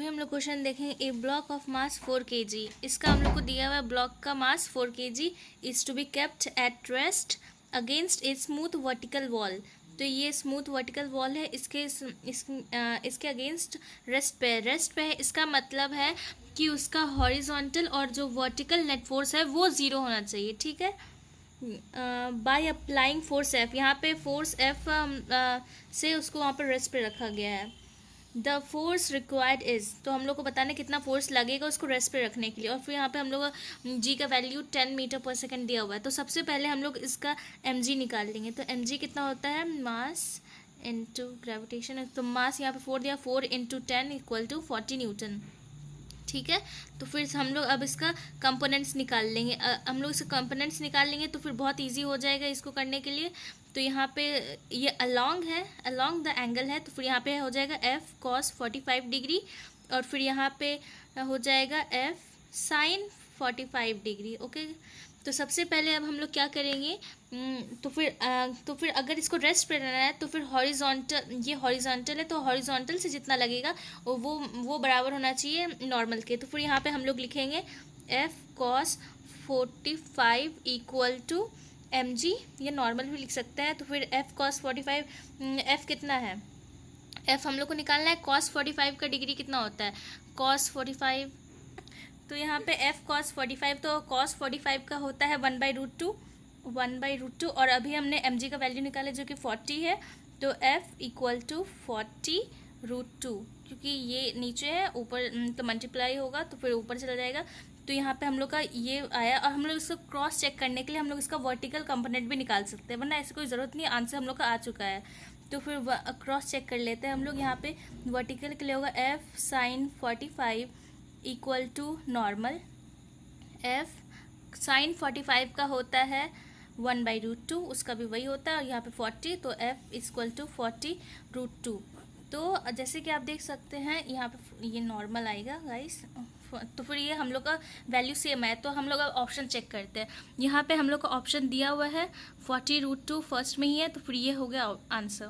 हम लोग क्वेश्चन देखें। ए ब्लॉक ऑफ मास 4 kg, इसका हम लोग को दिया हुआ है ब्लॉक का mass 4 kg is to be kept at rest against a smooth vertical wall. तो ये स्मूथ वर्टिकल वॉल है, इसके अगेंस्ट रेस्ट पे है। इसका मतलब है कि उसका हॉरिजॉन्टल और जो वर्टिकल नेट फोर्स है वो ज़ीरो होना चाहिए, ठीक है। बाय अप्लाइंग फोर्स एफ, यहाँ पे फोर्स एफ से उसको वहाँ पर रेस्ट पे रखा गया है। द फोर्स रिक्वायर्ड इज़, तो हम लोग को बताना कितना फोर्स लगेगा उसको रेस्ट पे रखने के लिए। और फिर यहाँ पे हम लोग जी का वैल्यू 10 मीटर पर सेकेंड दिया हुआ है। तो सबसे पहले हम लोग इसका एम जी निकाल लेंगे। तो एम जी कितना होता है, मास इंटू ग्रेविटेशन। तो मास यहाँ पे 4 दिया, 4 इंटू 10 इक्वल टू 40 न्यूटन, ठीक है। तो फिर हम लोग अब इसका कंपोनेंट्स निकाल लेंगे। हम लोग इसके कंपोनेंट्स निकाल लेंगे तो फिर बहुत इजी हो जाएगा इसको करने के लिए। तो यहाँ पे ये अलोंग है, अलोंग द एंगल है, तो फिर यहाँ पे हो जाएगा एफ कॉस 45 डिग्री और फिर यहाँ पे हो जाएगा एफ साइन 45 डिग्री। ओके, तो सबसे पहले अब हम लोग क्या करेंगे, तो फिर अगर इसको रेस्ट पे रहना है तो फिर हॉरिजॉन्टल, ये हॉरिजॉन्टल है तो हॉरिजॉन्टल से जितना लगेगा वो बराबर होना चाहिए नॉर्मल के। तो फिर यहाँ पे हम लोग लिखेंगे F cos 45 equal to M G, ये नॉर्मल भी लिख सकते हैं। तो फिर एफ कॉस 45, एफ कितना है, एफ हम लोग को निकालना है कॉस 45 का डिग्री कितना होता है, कॉस 45। तो यहाँ पे एफ कॉस 45, तो कॉस 45 का होता है 1/√2 और अभी हमने एम जी का वैल्यू निकाला जो कि 40 है। तो एफ इक्वल टू 40√2, क्योंकि ये नीचे है ऊपर तो मल्टीप्लाई होगा तो फिर ऊपर चला जाएगा। तो यहाँ पे हम लोग का ये आया और हम लोग इसको क्रॉस चेक करने के लिए हम लोग इसका वर्टिकल कंपोनेंट भी निकाल सकते हैं, वरना ऐसी कोई ज़रूरत नहीं, आंसर हम लोग का आ चुका है। तो फिर क्रॉस चेक कर लेते हैं हम लोग। यहाँ पे वर्टिकल के लिए होगा F sine 45 equal to normal, F sine 45 का होता है 1/√2, उसका भी वही होता है और यहाँ पे 40, तो एफ इक्वल टू 40√2। तो जैसे कि आप देख सकते हैं यहाँ पे ये नॉर्मल आएगा गाइस। तो फिर ये हम लोग का वैल्यू सेम है, तो हम लोग अब ऑप्शन चेक करते हैं। यहाँ पे हम लोग का ऑप्शन दिया हुआ है 40√2 फर्स्ट में ही है, तो फिर ये हो गया आंसर।